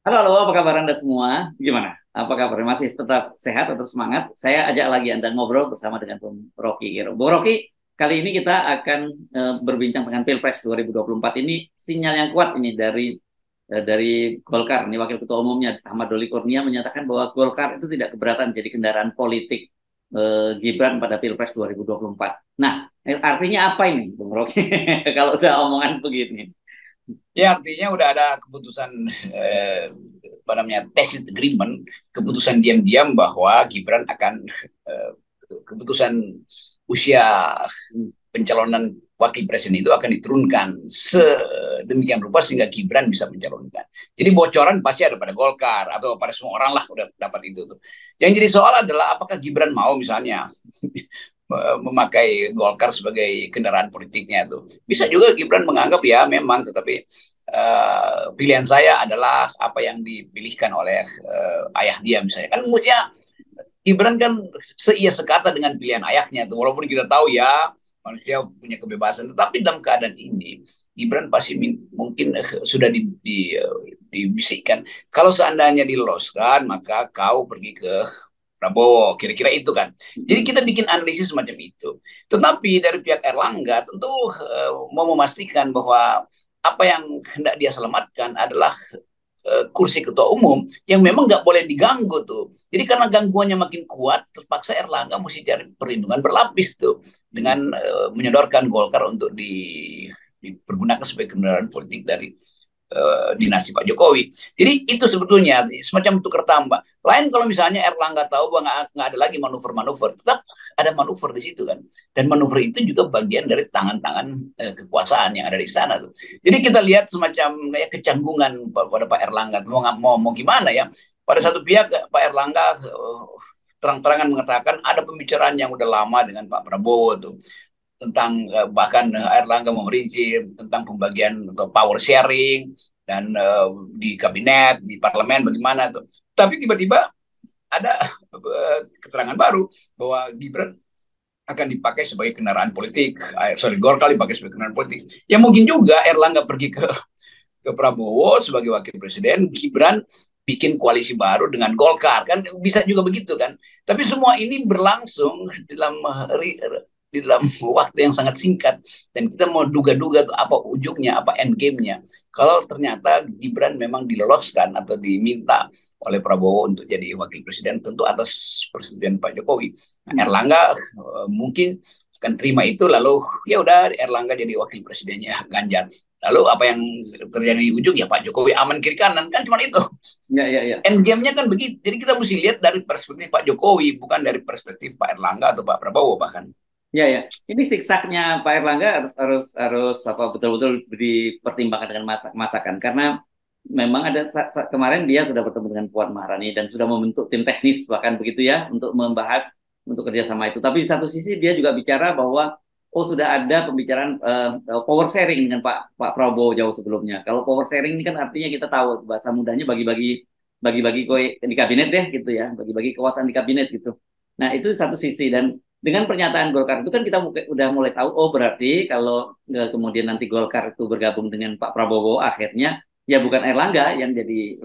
Halo, halo, apa kabar Anda semua? Gimana? Apa kabar? Masih tetap sehat atau semangat? Saya ajak lagi Anda ngobrol bersama dengan Bung Rocky Gero. Bung Rocky, kali ini kita akan berbincang dengan Pilpres 2024 ini sinyal yang kuat ini dari Golkar. Ini Wakil Ketua Umumnya Ahmad Doli Kurnia menyatakan bahwa Golkar itu tidak keberatan jadi kendaraan politik Gibran pada Pilpres 2024. Nah, artinya apa ini, Bung Rocky? Kalau udah omongan begini. Ya, artinya udah ada keputusan apa namanya tacit agreement, keputusan diam-diam bahwa Gibran akan eh, keputusan usia pencalonan wakil presiden itu akan diturunkan sedemikian rupa sehingga Gibran bisa mencalonkan. Jadi bocoran pasti ada pada Golkar atau pada semua orang lah udah dapat itu tuh. Yang jadi soal adalah apakah Gibran mau misalnya memakai Golkar sebagai kendaraan politiknya itu. Bisa juga Gibran menganggap ya memang, tetapi pilihan saya adalah apa yang dipilihkan oleh ayah dia misalnya. Kan maksudnya Gibran kan seia sekata dengan pilihan ayahnya tuh. Walaupun kita tahu ya manusia punya kebebasan, tetapi dalam keadaan ini Gibran pasti mungkin sudah dibisikkan. Kalau seandainya diloloskan, maka kau pergi ke Prabowo, kira-kira itu kan. Jadi kita bikin analisis semacam itu. Tetapi dari pihak Erlangga tentu mau memastikan bahwa apa yang hendak dia selamatkan adalah kursi ketua umum yang memang nggak boleh diganggu tuh. Jadi karena gangguannya makin kuat, terpaksa Erlangga mesti cari perlindungan berlapis tuh dengan menyodorkan Golkar untuk dipergunakan sebagai kendaraan politik dari dinasti Pak Jokowi. Jadi itu sebetulnya semacam tukar tambah. Lain kalau misalnya Erlangga tahu bahwa nggak ada lagi manuver-manuver, tetap ada manuver di situ kan. Dan manuver itu juga bagian dari tangan-tangan kekuasaan yang ada di sana tuh. Jadi kita lihat semacam kayak kecanggungan pada Pak Erlangga. Mau gimana ya? Pada satu pihak Pak Erlangga terang-terangan mengatakan ada pembicaraan yang udah lama dengan Pak Prabowo tuh tentang bahkan Erlangga memperinci tentang pembagian atau power sharing dan di kabinet, di parlemen bagaimana tuh. Tapi tiba-tiba ada keterangan baru bahwa Gibran akan dipakai sebagai kendaraan politik. Sorry, Golkar dipakai sebagai kendaraan politik. Ya mungkin juga Erlangga pergi ke Prabowo sebagai wakil presiden, Gibran bikin koalisi baru dengan Golkar kan bisa juga begitu kan. Tapi semua ini berlangsung di dalam waktu yang sangat singkat dan kita mau duga-duga tuh apa ujungnya, apa end game-nya. Kalau ternyata Gibran memang diloloskan atau diminta oleh Prabowo untuk jadi wakil presiden tentu atas persetujuan Pak Jokowi. Nah, Erlangga mungkin akan terima itu lalu ya udah Erlangga jadi wakil presidennya Ganjar. Lalu apa yang terjadi di ujung ya Pak Jokowi aman kiri kanan kan cuma itu. Ya, ya, ya. End game-nya kan begitu. Jadi kita mesti lihat dari perspektif Pak Jokowi bukan dari perspektif Pak Erlangga atau Pak Prabowo bahkan. Ya, ya. Ini siksaknya Pak Erlangga harus harus harus apa betul-betul dipertimbangkan dengan masakan karena memang ada kemarin dia sudah bertemu dengan Puan Maharani dan sudah membentuk tim teknis bahkan begitu ya untuk membahas untuk kerjasama itu. Tapi di satu sisi dia juga bicara bahwa oh sudah ada pembicaraan power sharing dengan Pak Prabowo jauh sebelumnya. Kalau power sharing ini kan artinya kita tahu bahasa mudahnya bagi-bagi kue di kabinet deh gitu ya, bagi-bagi kekuasaan di kabinet gitu. Nah, itu satu sisi dan dengan pernyataan Golkar itu kan kita udah mulai tahu oh berarti kalau kemudian nanti Golkar itu bergabung dengan Pak Prabowo akhirnya ya bukan Erlangga yang jadi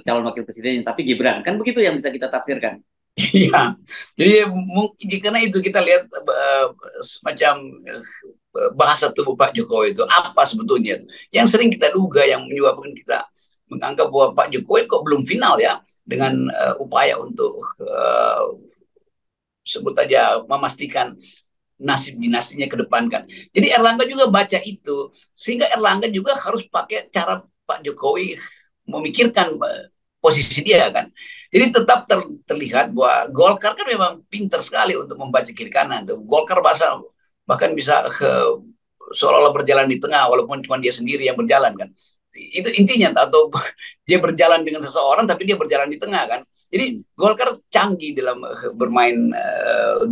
calon wakil presiden tapi Gibran kan begitu yang bisa kita tafsirkan. Iya, jadi mungkin karena itu kita lihat semacam bahasa tubuh Pak Jokowi itu apa sebetulnya yang sering kita duga yang menyebabkan kita menganggap bahwa Pak Jokowi kok belum final ya dengan upaya untuk sebut aja memastikan nasib dinastinya ke depan kan. Jadi Erlangga juga baca itu sehingga Erlangga juga harus pakai cara Pak Jokowi memikirkan posisi dia kan. Jadi tetap terlihat bahwa Golkar kan memang pintar sekali untuk membaca kiri kanan tuh. Golkar bahkan bisa seolah-olah berjalan di tengah walaupun cuma dia sendiri yang berjalan kan. Itu intinya atau dia berjalan dengan seseorang tapi dia berjalan di tengah kan. Jadi Golkar canggih dalam bermain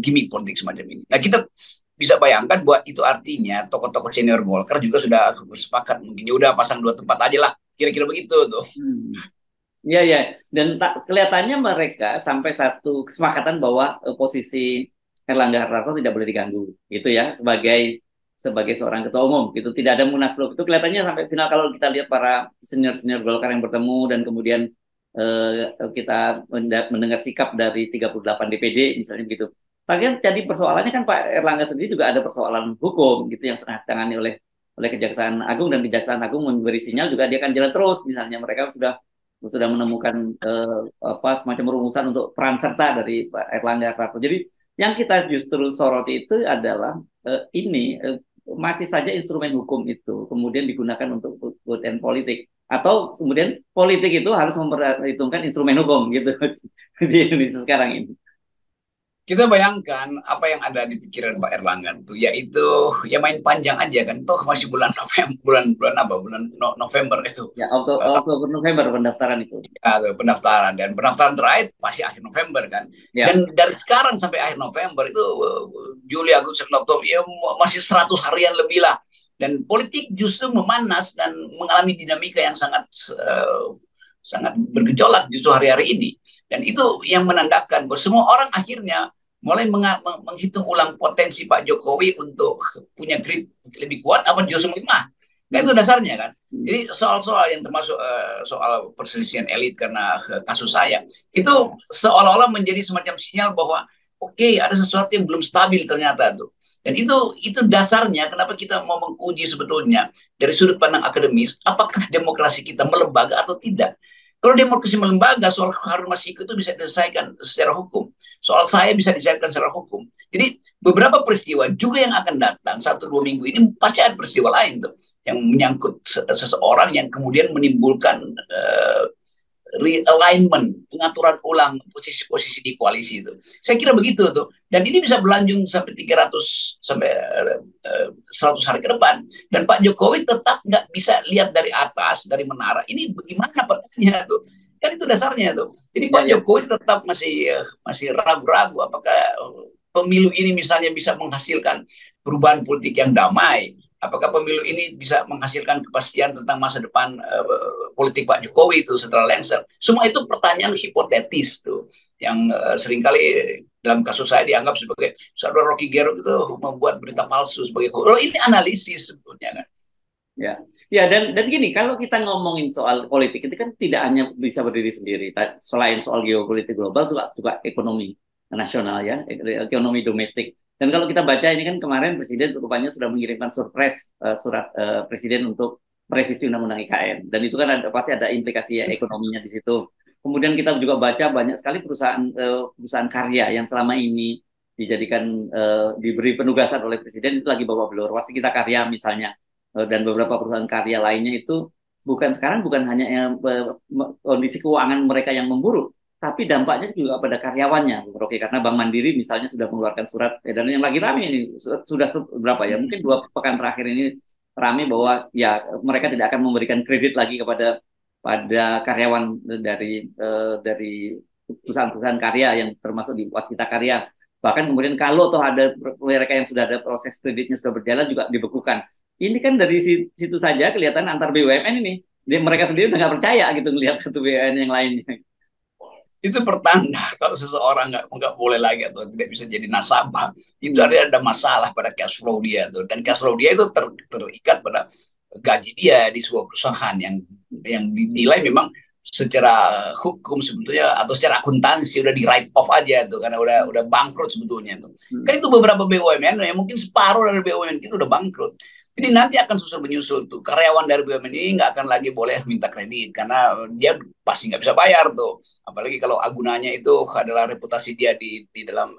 gimmick politik semacam ini. Nah kita bisa bayangkan bahwa itu artinya tokoh-tokoh senior Golkar juga sudah sepakat mungkin ya udah pasang dua tempat aja lah kira-kira begitu tuh. Ya, ya. Dan kelihatannya mereka sampai satu kesepakatan bahwa posisi Erlangga Hartarto tidak boleh diganggu, gitu ya, sebagai sebagai seorang ketua umum gitu. Tidak ada munaslup. Itu kelihatannya sampai final kalau kita lihat para senior-senior Golkar yang bertemu dan kemudian kita mendengar sikap dari 38 DPD misalnya begitu. Tapi kan jadi persoalannya kan Pak Erlangga sendiri juga ada persoalan hukum gitu yang sedang ditangani oleh Kejaksaan Agung, dan Kejaksaan Agung memberi sinyal juga dia akan jalan terus. Misalnya mereka sudah menemukan semacam rumusan untuk peran serta dari Pak Erlangga Hartarto. Jadi yang kita justru soroti itu adalah masih saja instrumen hukum itu kemudian digunakan untuk kepentingan politik, atau kemudian politik itu harus memperhitungkan instrumen hukum gitu di Indonesia sekarang ini. Kita bayangkan apa yang ada di pikiran Pak Erlangga itu, yaitu ya main panjang aja kan, toh masih bulan November, bulan November itu. Ya, Oktober November pendaftaran itu. Ya, pendaftaran, dan pendaftaran terakhir pasti akhir November kan. Ya. Dan dari sekarang sampai akhir November itu Juli, Agustus, Oktober ya masih 100 harian lebih lah. Dan politik justru memanas dan mengalami dinamika yang sangat bergejolak justru hari-hari ini. Dan itu yang menandakan bahwa semua orang akhirnya mulai menghitung ulang potensi Pak Jokowi untuk punya grip lebih kuat apa justru melemah. Nah, itu dasarnya kan. Jadi soal-soal yang termasuk soal perselisihan elit karena kasus saya, itu seolah-olah menjadi semacam sinyal bahwa oke, ada sesuatu yang belum stabil ternyata tuh. Dan itu dasarnya kenapa kita mau menguji sebetulnya dari sudut pandang akademis, apakah demokrasi kita melembaga atau tidak. Kalau demokrasi melembaga, soal Harun Masiku itu bisa diselesaikan secara hukum. Soal saya bisa diselesaikan secara hukum. Jadi beberapa peristiwa juga yang akan datang 1-2 minggu ini pasti ada peristiwa lain tuh yang menyangkut seseorang yang kemudian menimbulkan realignment, pengaturan ulang posisi-posisi di koalisi itu. Saya kira begitu tuh. Dan ini bisa berlanjut sampai 300 sampai 100 hari ke depan. Dan Pak Jokowi tetap nggak bisa lihat dari atas, dari menara. Ini bagaimana petanya tuh? Kan itu dasarnya tuh. Jadi Pak Jokowi tetap masih ragu-ragu apakah pemilu ini misalnya bisa menghasilkan perubahan politik yang damai. Apakah pemilu ini bisa menghasilkan kepastian tentang masa depan politik Pak Jokowi itu setelah lengser? Semua itu pertanyaan hipotetis tuh, yang seringkali dalam kasus saya dianggap sebagai saudara Rocky Gerung itu membuat berita palsu sebagai ini analisis sebetulnya kan. Ya, dan gini, kalau kita ngomongin soal politik itu kan tidak hanya bisa berdiri sendiri. Selain soal geopolitik global, juga ekonomi nasional ya, ekonomi domestik. Dan kalau kita baca ini kan kemarin Presiden rupanya sudah mengirimkan surat Presiden untuk merevisi Undang-Undang IKN. Dan itu kan pasti ada implikasi ekonominya di situ. Kemudian kita juga baca banyak sekali perusahaan karya yang selama ini diberi penugasan oleh Presiden itu lagi bawa belur. Waskita Karya misalnya, dan beberapa perusahaan karya lainnya itu bukan hanya kondisi keuangan mereka yang memburuk, tapi dampaknya juga pada karyawannya, Rocky, karena Bank Mandiri misalnya sudah mengeluarkan surat edaran yang lagi rame ini, sudah berapa ya, mungkin 2 pekan terakhir ini rame bahwa ya mereka tidak akan memberikan kredit lagi pada karyawan dari perusahaan-perusahaan karya yang termasuk di Waskita Karya. Bahkan kemudian kalau toh ada mereka yang sudah ada proses kreditnya sudah berjalan juga dibekukan. Ini kan dari situ saja kelihatan antar BUMN ini, mereka sendiri udah nggak percaya gitu melihat satu BUMN yang lainnya. Itu pertanda kalau seseorang nggak boleh lagi atau tidak bisa jadi nasabah, itu ada masalah pada cash flow dia tuh, dan cash flow dia itu terikat pada gaji dia di sebuah perusahaan yang dinilai memang secara hukum sebetulnya atau secara akuntansi udah di write off aja tuh karena udah bangkrut sebetulnya tuh. Kan itu beberapa BUMN yang mungkin separuh dari BUMN itu udah bangkrut. Jadi nanti akan menyusul tuh karyawan dari BUMN ini nggak akan lagi boleh minta kredit karena dia pasti nggak bisa bayar tuh. Apalagi kalau agunanya itu adalah reputasi dia di dalam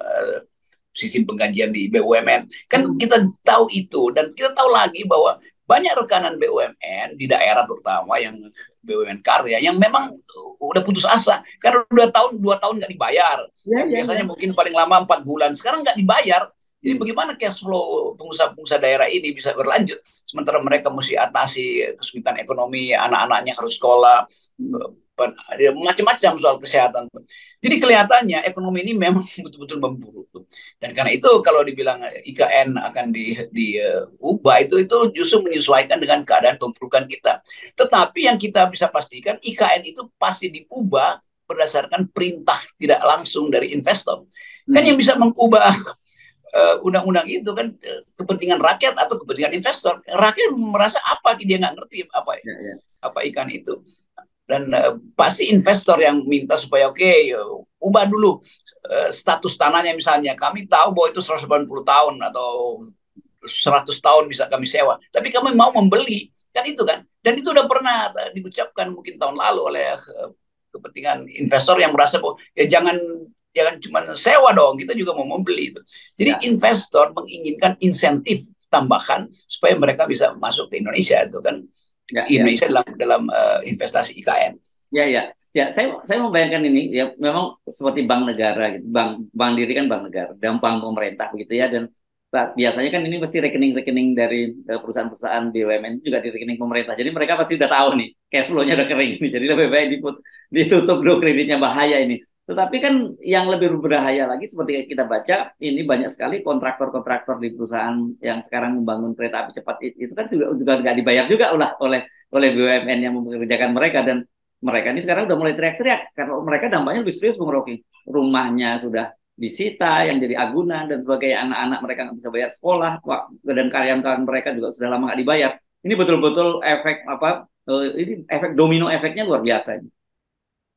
sistem penggajian di BUMN. Kan kita tahu itu, dan kita tahu lagi bahwa banyak rekanan BUMN di daerah terutama yang BUMN karya yang memang udah putus asa karena 2 tahun nggak dibayar. Biasanya mungkin paling lama 4 bulan, sekarang nggak dibayar. Jadi bagaimana cash flow pengusaha-pengusaha daerah ini bisa berlanjut sementara mereka mesti atasi kesulitan ekonomi, anak-anaknya harus sekolah, macam-macam soal kesehatan. Jadi kelihatannya ekonomi ini memang betul-betul memburuk. Dan karena itu kalau dibilang IKN akan diubah itu justru menyesuaikan dengan keadaan pemburukan kita. Tetapi yang kita bisa pastikan IKN itu pasti diubah berdasarkan perintah tidak langsung dari investor. Kan yang bisa mengubah undang-undang itu kan kepentingan rakyat atau kepentingan investor. Rakyat merasa apa dia nggak ngerti Ya, ya. apa ikan itu. Dan pasti investor yang minta supaya ubah dulu status tanahnya misalnya. Kami tahu bahwa itu 180 tahun atau 100 tahun bisa kami sewa. Tapi kami mau membeli. Kan itu kan. Dan itu udah pernah diucapkan mungkin tahun lalu oleh kepentingan investor yang merasa bahwa ya jangan cuma sewa dong, kita juga mau membeli itu. Jadi investor menginginkan insentif tambahan supaya mereka bisa masuk ke Indonesia itu kan. Indonesia dalam investasi IKN. Ya. Saya membayangkan ini ya memang seperti bank negara gitu. Bank diri kan bank negara dan bank pemerintah begitu ya, dan biasanya kan ini pasti rekening-rekening dari perusahaan-perusahaan BUMN juga di rekening pemerintah. Jadi mereka pasti udah tahu nih cash flow-nya udah kering nih. Jadi lebih baik ditutup dulu kreditnya, bahaya ini. Tetapi kan yang lebih berbahaya lagi seperti kita baca, ini banyak sekali kontraktor-kontraktor di perusahaan yang sekarang membangun kereta api cepat itu kan juga nggak dibayar juga oleh BUMN yang mempekerjakan mereka, dan mereka ini sekarang udah mulai teriak-teriak karena mereka dampaknya lebih serius, Bung Rocky. Rumahnya sudah disita, yang jadi agunan dan sebagainya, anak-anak mereka nggak bisa bayar sekolah, dan karyawan-karyawan mereka juga sudah lama nggak dibayar. Ini betul-betul efek ini efek domino efeknya luar biasa.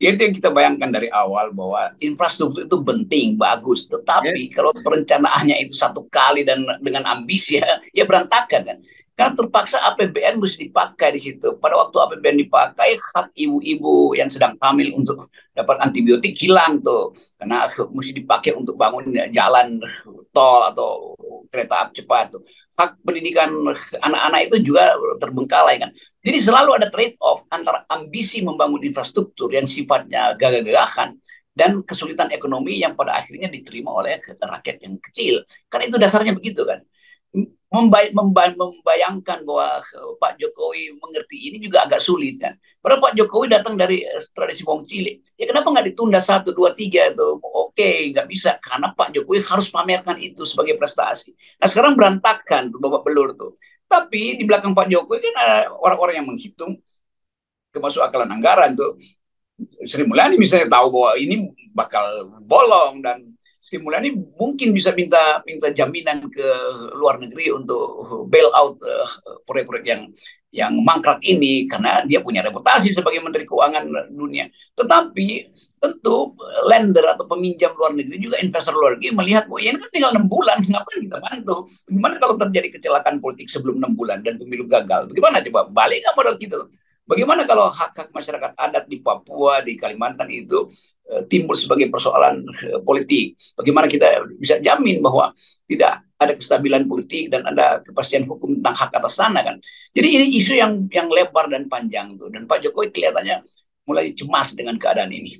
Ya, itu yang kita bayangkan dari awal bahwa infrastruktur itu penting, bagus. Tetapi kalau perencanaannya itu satu kali dan dengan ambisi ya berantakan kan. Karena terpaksa APBN mesti dipakai di situ. Pada waktu APBN dipakai, hak ibu-ibu yang sedang hamil untuk dapat antibiotik hilang tuh. Karena mesti dipakai untuk bangun jalan tol atau kereta api cepat tuh. Hak pendidikan anak-anak itu juga terbengkalai kan. Jadi selalu ada trade-off antara ambisi membangun infrastruktur yang sifatnya gagah-gagahan dan kesulitan ekonomi yang pada akhirnya diterima oleh rakyat yang kecil. Kan itu dasarnya begitu kan. Membayangkan bahwa Pak Jokowi mengerti ini juga agak sulit kan. Padahal Pak Jokowi datang dari tradisi wong cilik. Ya kenapa nggak ditunda 1, 2, 3 itu? Oke, nggak bisa. Karena Pak Jokowi harus pamerkan itu sebagai prestasi. Nah sekarang berantakan babak belur tuh. Tapi di belakang Pak Jokowi kan ada orang-orang yang menghitung kemasuk akalan anggaran tuh. Sri Mulyani misalnya tahu bahwa ini bakal bolong, dan Sri Mulyani mungkin bisa minta jaminan ke luar negeri untuk bail out proyek-proyek yang mangkrak ini karena dia punya reputasi sebagai Menteri Keuangan dunia. Tetapi tentu lender atau peminjam luar negeri juga investor luar negeri melihat bahwa ya ini kan tinggal 6 bulan, ngapain kita bantu? Bagaimana kalau terjadi kecelakaan politik sebelum 6 bulan dan pemilu gagal? Bagaimana coba? Balik nggak modal kita? Bagaimana kalau hak-hak masyarakat adat di Papua, di Kalimantan itu timbul sebagai persoalan politik? Bagaimana kita bisa jamin bahwa tidak ada kestabilan politik dan ada kepastian hukum tentang hak atas tanah kan? Jadi ini isu yang lebar dan panjang tuh, dan Pak Jokowi kelihatannya mulai cemas dengan keadaan ini.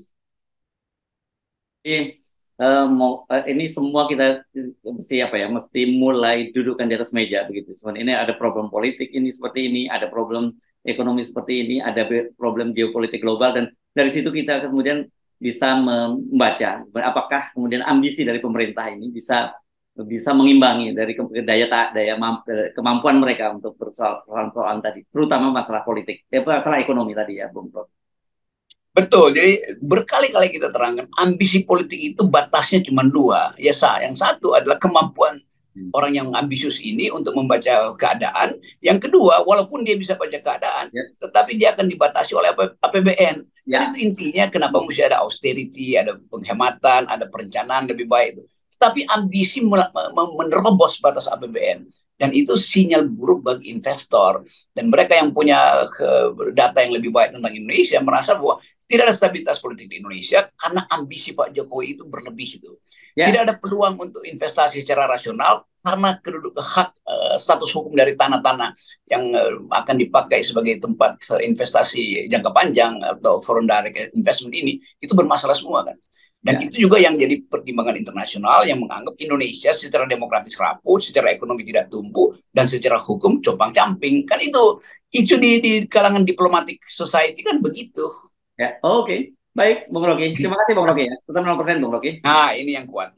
Ini semua kita mesti mulai dudukkan di atas meja begitu. Ini ada problem politik ini seperti ini, ada problem ekonomi seperti ini, ada problem geopolitik global, dan dari situ kita kemudian bisa membaca apakah kemudian ambisi dari pemerintah ini bisa mengimbangi dari kemampuan mereka untuk persoalan tadi, terutama masalah politik, masalah ekonomi tadi ya, Bung Prof. Betul, jadi berkali-kali kita terangkan ambisi politik itu batasnya cuma 2. Ya, yang satu adalah kemampuan orang yang ambisius ini untuk membaca keadaan. Yang kedua, walaupun dia bisa baca keadaan, tetapi dia akan dibatasi oleh APBN. Dan itu intinya kenapa mesti ada austerity, ada penghematan, ada perencanaan lebih baik itu. Tapi ambisi menerobos batas APBN. Dan itu sinyal buruk bagi investor. Dan mereka yang punya data yang lebih baik tentang Indonesia merasa bahwa tidak ada stabilitas politik di Indonesia karena ambisi Pak Jokowi itu berlebih itu. Tidak ada peluang untuk investasi secara rasional karena hak status hukum dari tanah-tanah yang akan dipakai sebagai tempat investasi jangka panjang atau foreign direct investment ini itu bermasalah semua kan. Dan itu juga yang jadi pertimbangan internasional yang menganggap Indonesia secara demokratis rapuh, secara ekonomi tidak tumbuh, dan secara hukum compang-camping. Kan itu di kalangan diplomatic society kan begitu. Ya, oke. Baik, Bung Rocky. Terima kasih, Bung Rocky ya. Tetap 0%, Bung Rocky. Nah, ini yang kuat.